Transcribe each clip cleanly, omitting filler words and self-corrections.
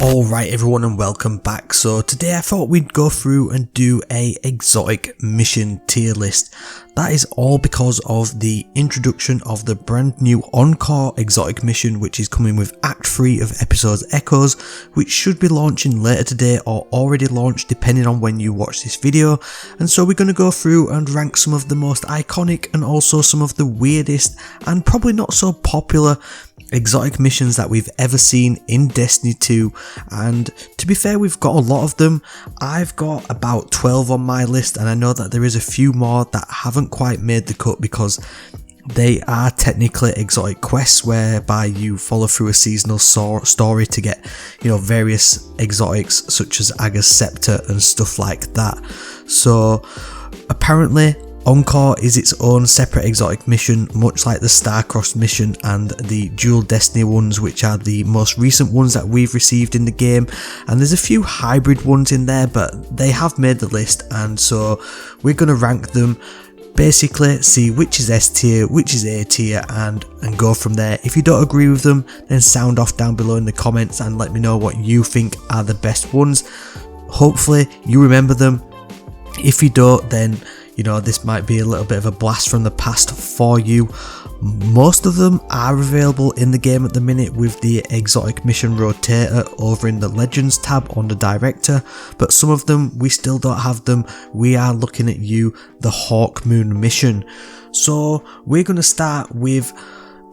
Alright everyone, and welcome back. So today I thought we'd go through and do a exotic mission tier list. That is all because of the introduction of the brand new Encore exotic mission, which is coming with Act 3 of Episodes Echoes, which should be launching later today or already launched depending on when you watch this video. And so we're going to go through and rank some of the most iconic and also some of the weirdest and probably not so popular exotic missions that we've ever seen in Destiny 2, and to be fair, we've got a lot of them. I've got about 12 on my list, and I know that there is a few more that haven't quite made the cut because they are technically exotic quests whereby you follow through a seasonal story to get, various exotics such as Aga's Scepter and stuff like that. So apparently Encore is its own separate exotic mission, much like the Star-Crossed mission and the Dual Destiny ones, which are the most recent ones that we've received in the game. And there's a few hybrid ones in there, but they have made the list, and so we're going to rank them, basically see which is S tier, which is A tier, and go from there. If you don't agree with them, then sound off down below in the comments and let me know what you think are the best ones. Hopefully you remember them. If you don't, then this might be a little bit of a blast from the past for you. Most of them are available in the game at the minute with the exotic mission rotator over in the Legends tab on the director, but some of them we still don't have them. We are looking at the Hawk Moon mission. So we're going to start with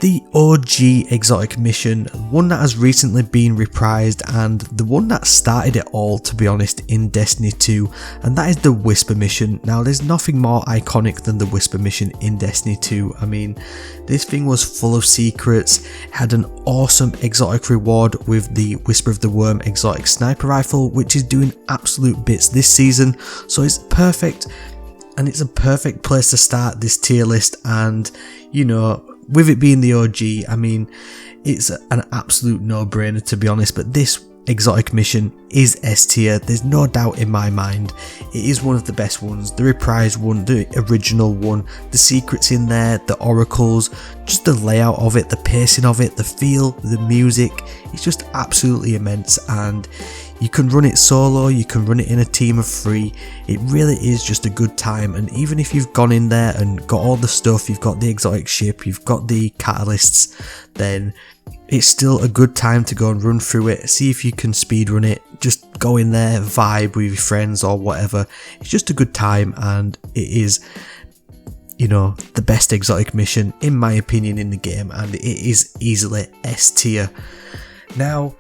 the OG exotic mission, one that has recently been reprised and the one that started it all, to be honest, in Destiny 2, and that is the Whisper mission. Now there's nothing more iconic than the Whisper mission in Destiny 2. I mean, this thing was full of secrets, had an awesome exotic reward with the Whisper of the Worm exotic sniper rifle, which is doing absolute bits this season, so it's perfect, and it's a perfect place to start this tier list. And with it being the OG, I mean, it's an absolute no-brainer, to be honest, but this exotic mission is S tier, there's no doubt in my mind. It is one of the best ones, the reprised one, the original one, the secrets in there, the oracles, just the layout of it, the pacing of it, the feel, the music, it's just absolutely immense. And you can run it solo, you can run it in a team of 3, it really is just a good time. And even if you've gone in there and got all the stuff, you've got the exotic ship, you've got the catalysts, then it's still a good time to go and run through it, see if you can speedrun it, just go in there, vibe with your friends or whatever. It's just a good time, and it is, the best exotic mission in my opinion in the game, and it is easily S tier. Now,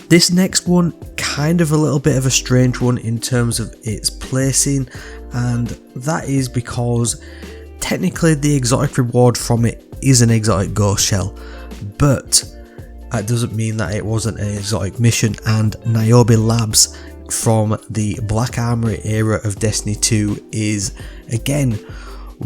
this next one, kind of a little bit of a strange one in terms of its placing, and that is because technically the exotic reward from it is an exotic ghost shell, but that doesn't mean that it wasn't an exotic mission. And Niobe Labs from the Black Armory era of Destiny 2 is again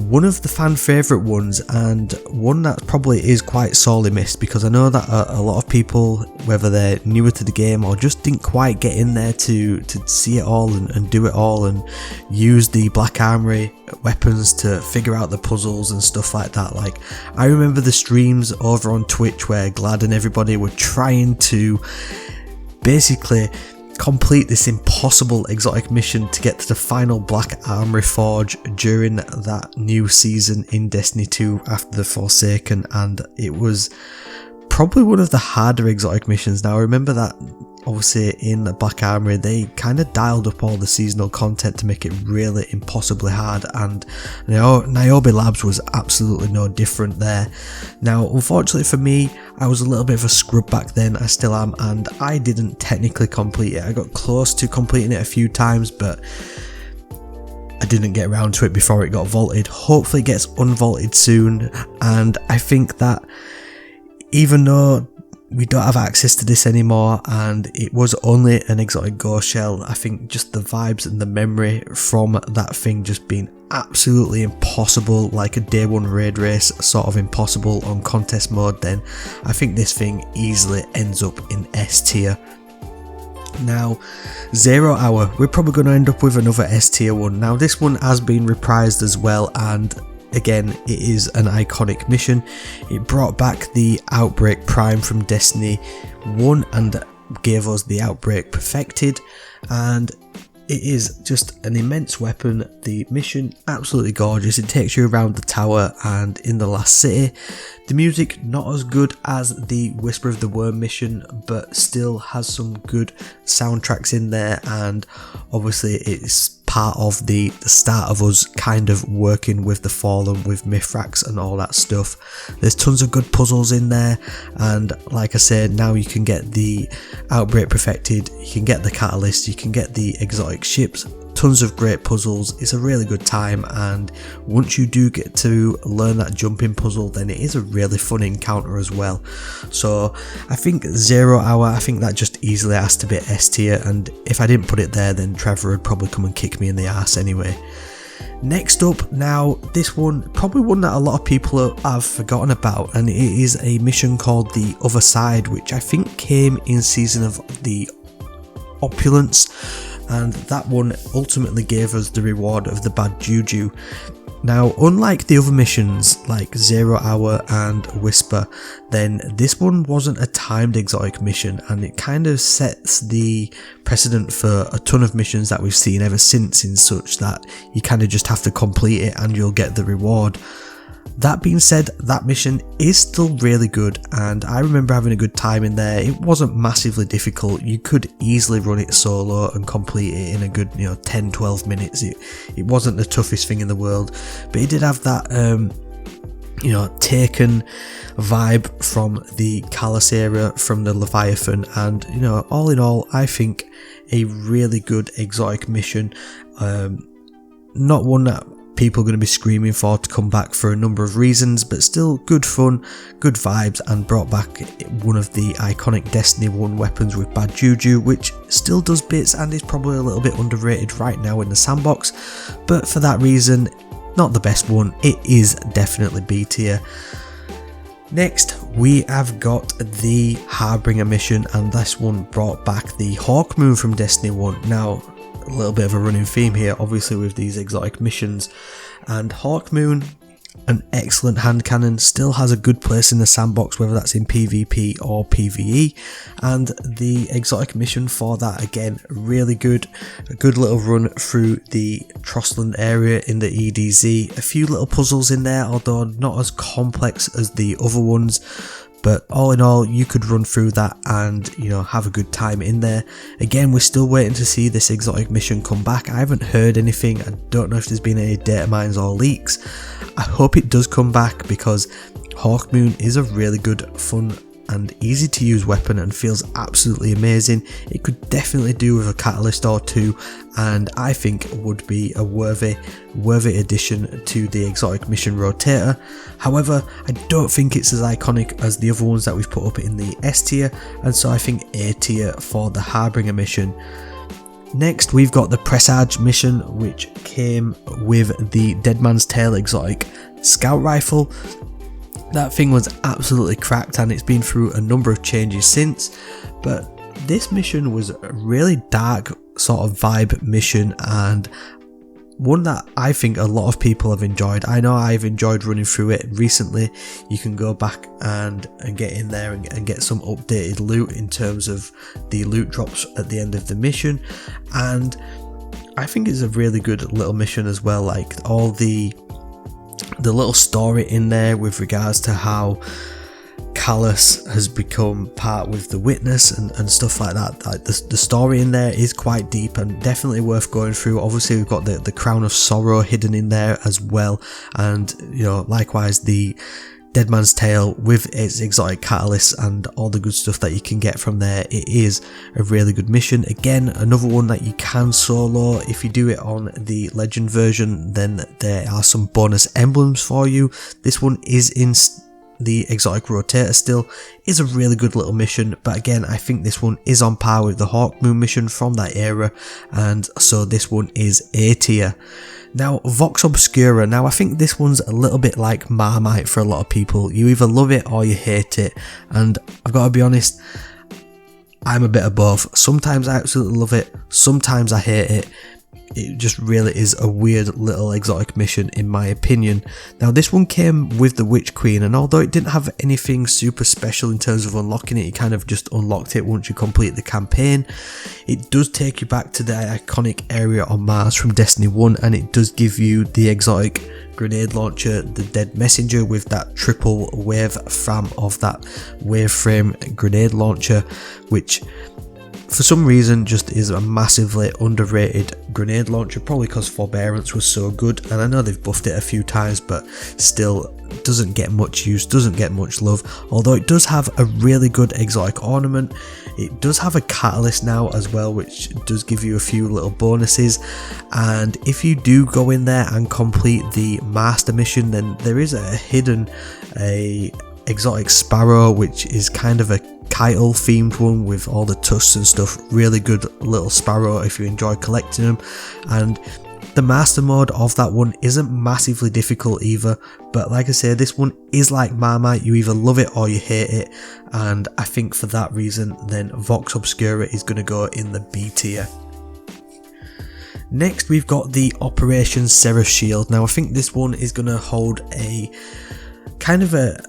one of the fan favourite ones, and one that probably is quite sorely missed, because I know that a lot of people, whether they're newer to the game or just didn't quite get in there to see it all and do it all and use the Black Armory weapons to figure out the puzzles and stuff like that. Like, I remember the streams over on Twitch where Glad and everybody were trying to basically complete this impossible exotic mission to get to the final Black Armory Forge during that new season in Destiny 2 after the Forsaken, and it was probably one of the harder exotic missions. Now I remember that obviously in the Black Armory they kind of dialed up all the seasonal content to make it really impossibly hard, and Niobe Labs was absolutely no different there. Now unfortunately for me, I was a little bit of a scrub back then, I still am, and I didn't technically complete it. I got close to completing it a few times, but I didn't get around to it before it got vaulted. Hopefully it gets unvaulted soon, and I think that even though we don't have access to this anymore and it was only an exotic ghost shell, I think just the vibes and the memory from that thing just being absolutely impossible, like a day one raid race sort of impossible on contest mode, then I think this thing easily ends up in S tier. Now, 0 Hour, we're probably going to end up with another S tier one. Now this one has been reprised as well, and again, it is an iconic mission. It brought back the Outbreak Prime from Destiny 1, and gave us the Outbreak Perfected, and it is just an immense weapon. The mission, absolutely gorgeous. It takes you around the tower and in the last city. The music, not as good as the Whisper of the Worm mission, but still has some good soundtracks in there, and obviously it's part of the start of us kind of working with the Fallen, with Mithrax and all that stuff. There's tons of good puzzles in there, and like I said, now you can get the Outbreak Perfected, you can get the Catalyst, you can get the exotic ships, tons of great puzzles. It's a really good time, and once you do get to learn that jumping puzzle, then it is a really fun encounter as well. So I think 0 Hour, I think that just easily has to be S tier, and if I didn't put it there, then Trevor would probably come and kick me in the ass anyway. Next up, now this one, probably one that a lot of people have forgotten about, and it is a mission called The Other Side, which I think came in Season of the Opulence, and that one ultimately gave us the reward of the Bad Juju. Now, unlike the other missions like 0 Hour and Whisper, then this one wasn't a timed exotic mission, and it kind of sets the precedent for a ton of missions that we've seen ever since, in such that you kind of just have to complete it and you'll get the reward. That being said, that mission is still really good, and I remember having a good time in there. It wasn't massively difficult. You could easily run it solo and complete it in a good 10-12 minutes. It wasn't the toughest thing in the world, but it did have that Taken vibe from the Callus era, from the Leviathan, and all in all, I think a really good exotic mission. Not one that people are going to be screaming for to come back for a number of reasons, but still good fun, good vibes, and brought back one of the iconic Destiny 1 weapons with Bad Juju, which still does bits and is probably a little bit underrated right now in the sandbox, but for that reason, not the best one. It is definitely B tier. Next, we have got the Harbinger mission, and this one brought back the Hawk Moon from Destiny 1. Now, a little bit of a running theme here, obviously, with these exotic missions, and Hawk Moon, an excellent hand cannon, still has a good place in the sandbox, whether that's in PvP or PvE, and the exotic mission for that, again, really good. A good little run through the Trostland area in the EDZ, a few little puzzles in there, although not as complex as the other ones. But all in all, you could run through that and, have a good time in there. Again, we're still waiting to see this exotic mission come back. I haven't heard anything. I don't know if there's been any data mines or leaks. I hope it does come back, because Hawk Moon is a really good, fun and easy to use weapon and feels absolutely amazing. It could definitely do with a catalyst or two, and I think would be a worthy addition to the exotic mission rotator. However, I don't think it's as iconic as the other ones that we've put up in the S tier, and so I think A tier for the Harbinger mission. Next, we've got the Pressage mission, which came with the Dead Man's Tale exotic scout rifle. That thing was absolutely cracked, and it's been through a number of changes since, but this mission was a really dark sort of vibe mission, and one that I think a lot of people have enjoyed. I know I've enjoyed running through it recently. You can go back and get in there and get some updated loot in terms of the loot drops at the end of the mission, and I think it's a really good little mission as well. Like all the little story in there with regards to how Callus has become part with the Witness and stuff like that. Like the story in there is quite deep and definitely worth going through. Obviously, we've got the Crown of Sorrow hidden in there as well, and likewise the Dead Man's Tale with its exotic catalysts and all the good stuff that you can get from there. It is a really good mission. Again, another one that you can solo. If you do it on the Legend version, then there are some bonus emblems for you. This one is in the exotic rotator still. Is a really good little mission, but again, I think this one is on par with the Hawk Moon mission from that era, and so this one is A tier. Now, Vox Obscura. Now, I think this one's a little bit like Marmite for a lot of people. You either love it or you hate it, and I've got to be honest, I'm a bit of both. Sometimes I absolutely love it, sometimes I hate it. it just really is a weird little exotic mission in my opinion. Now this one came with the Witch Queen, and although it didn't have anything super special in terms of unlocking it, you kind of just unlocked it once you complete the campaign. It does take you back to the iconic area on Mars from Destiny 1, and it does give you the exotic grenade launcher, the Dead Messenger, with that triple wave fram of that wave frame grenade launcher, which for some reason just is a massively underrated grenade launcher, probably because Forbearance was so good, and I know they've buffed it a few times, but still doesn't get much use, doesn't get much love. Although it does have a really good exotic ornament, it does have a catalyst now as well, which does give you a few little bonuses. And if you do go in there and complete the master mission, then there is a hidden exotic sparrow, which is kind of a Keitel themed one with all the tusks and stuff. Really good little sparrow if you enjoy collecting them. And the master mode of that one isn't massively difficult either, but like I say, this one is like Marmite, you either love it or you hate it, and I think for that reason then Vox Obscur is going to go in the B tier. Next we've got the Operation Sera shield. Now I think this one is going to hold a kind of a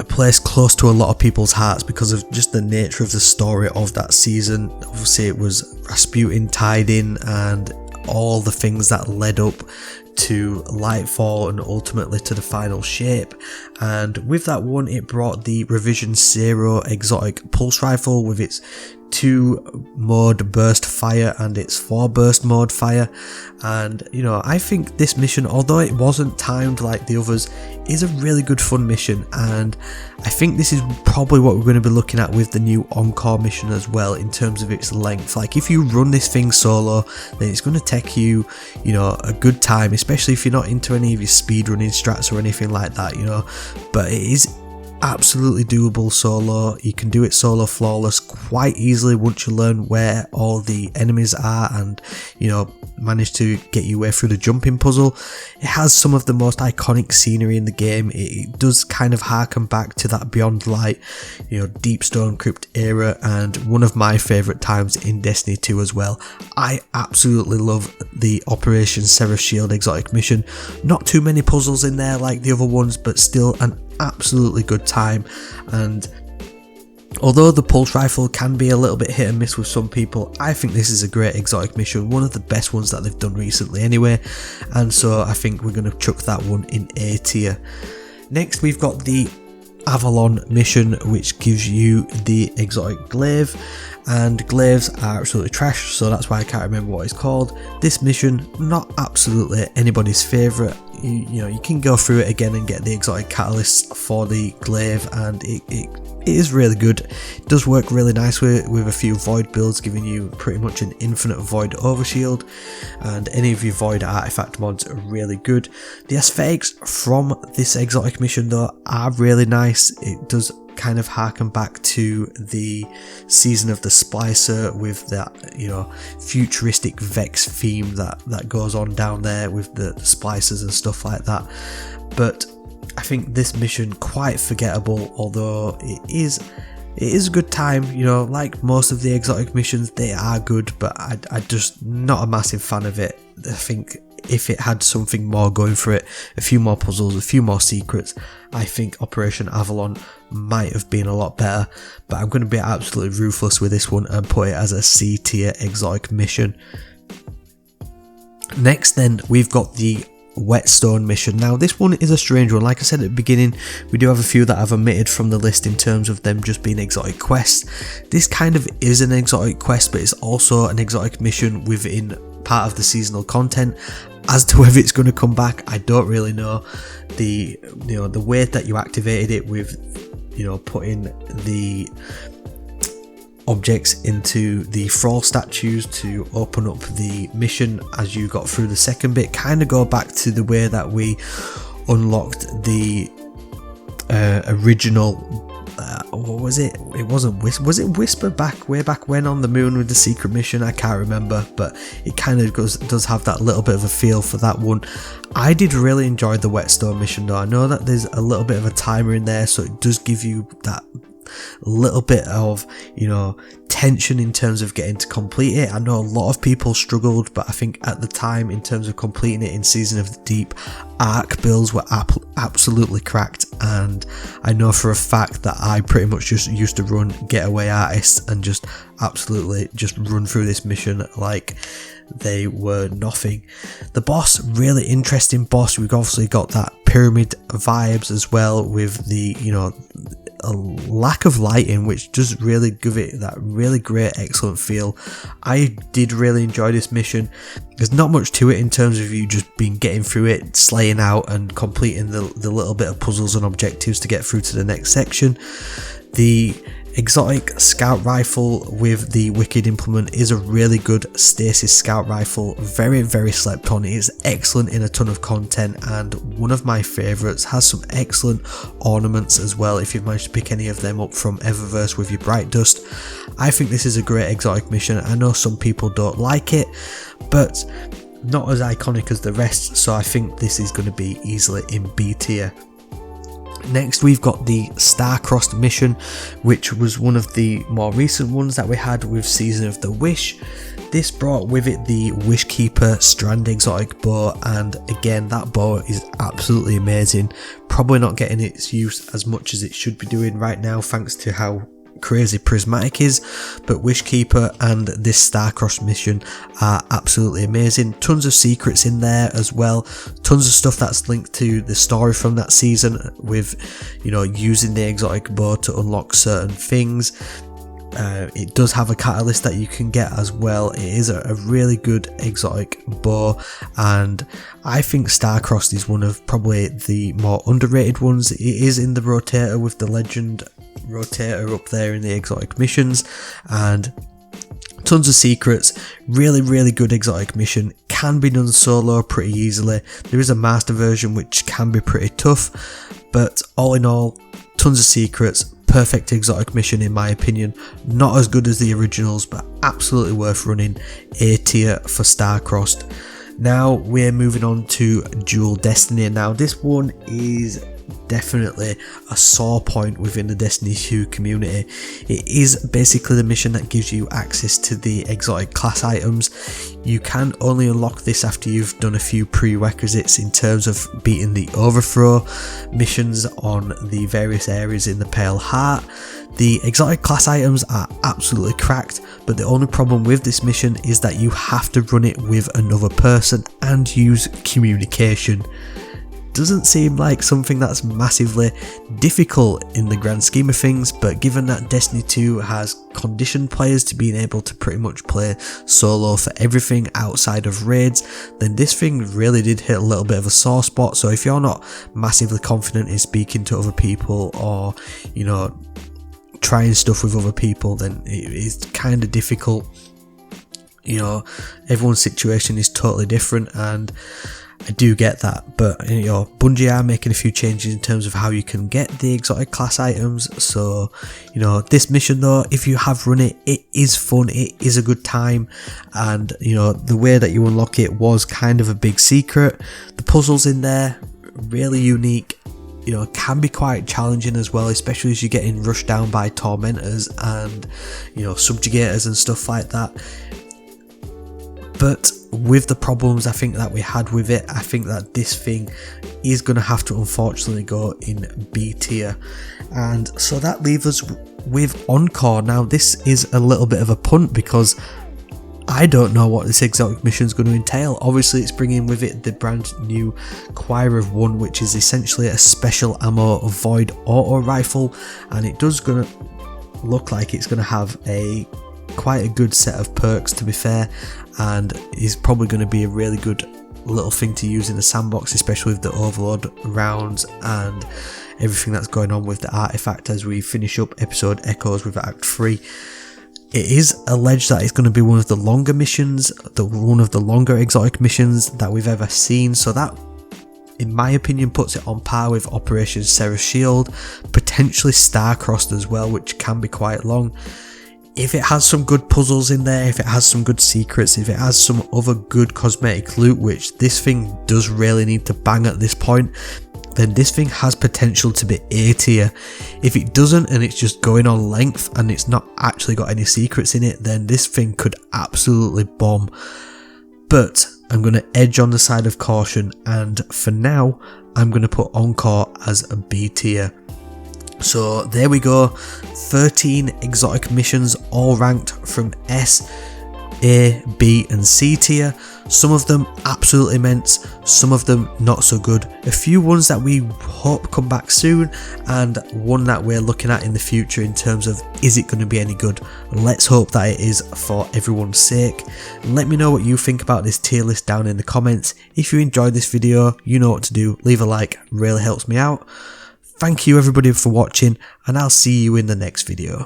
place close to a lot of people's hearts because of just the nature of the story of that season. Obviously it was Rasputin tied in and all the things that led up to Lightfall and ultimately to the final shape, and with that one it brought the Revision Sera exotic pulse rifle with its 2 mode burst fire and its 4 burst mode fire. And you know, I think this mission, although it wasn't timed like the others, is a really good fun mission, and I think this is probably what we're going to be looking at with the new Encore mission as well in terms of its length. Like if you run this thing solo, then it's going to take you know, a good time, especially if you're not into any of your speedrunning strats or anything like that, you know, but it is absolutely doable solo. You can do it solo flawless quite easily once you learn where all the enemies are and, you know, manage to get your way through the jumping puzzle. It has some of the most iconic scenery in the game. It does kind of harken back to that Beyond Light, you know, Deep Stone Crypt era, and one of my favourite times in Destiny 2 as well. I absolutely love the Operation Sera Shield exotic mission. Not too many puzzles in there like the other ones, but still an absolutely good time. And although the pulse rifle can be a little bit hit and miss with some people, I think this is a great exotic mission, one of the best ones that they've done recently anyway, and so I think we're going to chuck that one in A tier. Next we've got the Avalon mission, which gives you the exotic glaive, and glaives are absolutely trash, so that's why I can't remember what it's called. This mission, not absolutely anybody's favourite. You know, you can go through it again and get the exotic catalysts for the glaive, and it is really good. It does work really nicely with a few void builds, giving you pretty much an infinite void overshield, and any of your void artifact mods are really good. The aesthetics from this exotic mission though are really nice. It does kind of harken back to the Season of the Splicer with that, you know, futuristic Vex theme that goes on down there with the splicers and stuff like that. But I think this mission quite forgettable, although it is a good time. You know, like most of the exotic missions, they are good, but I'm just not a massive fan of it. I think if it had something more going for it, a few more puzzles, a few more secrets, I think Operation Avalon might have been a lot better. But I'm going to be absolutely ruthless with this one and put it as a C tier exotic mission. Next then, we've got the Whetstone mission. Now this one is a strange one. Like I said at the beginning, we do have a few that I've omitted from the list in terms of them just being exotic quests. This kind of is an exotic quest, but it's also an exotic mission within part of the seasonal content. As to whether it's going to come back, I don't really know. The way that you activated it with, you know, putting the objects into the thrall statues to open up the mission as you got through the second bit kind of go back to the way that we unlocked the original what was it? It wasn't Whisper. Was it Whisper way back when on the moon with the secret mission? I can't remember, but it kind of does have that little bit of a feel for that one. I did really enjoy the Whetstone mission though. I know that there's a little bit of a timer in there, so it does give you that little bit of, tension in terms of getting to complete it. I know a lot of people struggled, but I think at the time, in terms of completing it in Season of the Deep, arc builds were absolutely cracked, and I know for a fact that I pretty much just used to run Getaway Artists and just absolutely just run through this mission like they were nothing. The boss, really interesting boss. We've obviously got that pyramid vibes as well, with the a lack of lighting, which does really give it that really great, excellent feel. I did really enjoy this mission. There's not much to it in terms of you just getting through it, slaying out and completing the little bit of puzzles and objectives to get through to the next section. The exotic scout rifle with the wicked implement is a really good stasis scout rifle, very, very slept on. It is excellent in a ton of content and one of my favourites. Has some excellent ornaments as well if you've managed to pick any of them up from Eververse with your Bright Dust. I think this is a great exotic mission. I know some people don't like it, but not as iconic as the rest, so I think this is going to be easily in B tier. Next we've got the Star-Crossed mission, which was one of the more recent ones that we had with Season of the Wish. This brought with it the Wishkeeper Strand exotic bow, and again that bow is absolutely amazing. Probably not getting its use as much as it should be doing right now thanks to how crazy prismatic is, but Wishkeeper and this Star-Crossed mission are absolutely amazing. Tons of secrets in there as well, tons of stuff that's linked to the story from that season with using the exotic bow to unlock certain things. It does have a catalyst that you can get as well. It is a really good exotic bow, and I think Star-Crossed is one of probably the more underrated ones. It is in the rotator with the legend rotator up there in the exotic missions, and tons of secrets. Really, really good exotic mission. Can be done solo pretty easily. There is a master version which can be pretty tough, but all in all, tons of secrets. Perfect exotic mission in my opinion. Not as good as the originals, but absolutely worth running. A tier for Star-Crossed. Now we're moving on to Dual Destiny. Now this one is definitely a sore point within the Destiny 2 community. It is basically the mission that gives you access to the exotic class items. You can only unlock this after you've done a few prerequisites in terms of beating the overthrow missions on the various areas in the Pale Heart. The exotic class items are absolutely cracked, but the only problem with this mission is that you have to run it with another person and use communication. Doesn't seem like something that's massively difficult in the grand scheme of things, but given that Destiny 2 has conditioned players to being able to pretty much play solo for everything outside of raids, then this thing really did hit a little bit of a sore spot. So if you're not massively confident in speaking to other people or trying stuff with other people, then it is kind of difficult. Everyone's situation is totally different, and I do get that, but Bungie are making a few changes in terms of how you can get the exotic class items. So this mission though, if you have run it, it is fun, it is a good time, and the way that you unlock it was kind of a big secret. The puzzles in there really unique, can be quite challenging as well, especially as you're getting rushed down by tormentors and subjugators and stuff like that. But with the problems I think that we had with it, I think that this thing is going to have to unfortunately go in B tier. And so that leaves us with Encore. Now this is a little bit of a punt because I don't know what this exotic mission is going to entail. Obviously it's bringing with it the brand new Choir of One, which is essentially a special ammo void auto rifle, and it does going to look like it's going to have quite a good set of perks, to be fair, and is probably going to be a really good little thing to use in the sandbox, especially with the overload rounds and everything that's going on with the artifact as we finish up episode Echoes with Act 3. It is alleged that it's going to be one of the longer missions, one of the longer exotic missions that we've ever seen, so that in my opinion puts it on par with Operation Sera's Shield, potentially Star-Crossed as well, which can be quite long. If it has some good puzzles in there, if it has some good secrets, if it has some other good cosmetic loot, which this thing does really need to bang at this point, then this thing has potential to be A tier. If it doesn't and it's just going on length and it's not actually got any secrets in it, then this thing could absolutely bomb. But I'm going to edge on the side of caution, and for now I'm going to put Encore as a B tier. So there we go, 13 exotic missions, all ranked from S, A, B and C tier. Some of them absolutely immense, some of them not so good. A few ones that we hope come back soon, and one that we're looking at in the future in terms of, is it going to be any good? Let's hope that it is for everyone's sake. Let me know what you think about this tier list down in the comments. If you enjoyed this video, you know what to do, leave a like, really helps me out. Thank you everybody for watching, and I'll see you in the next video.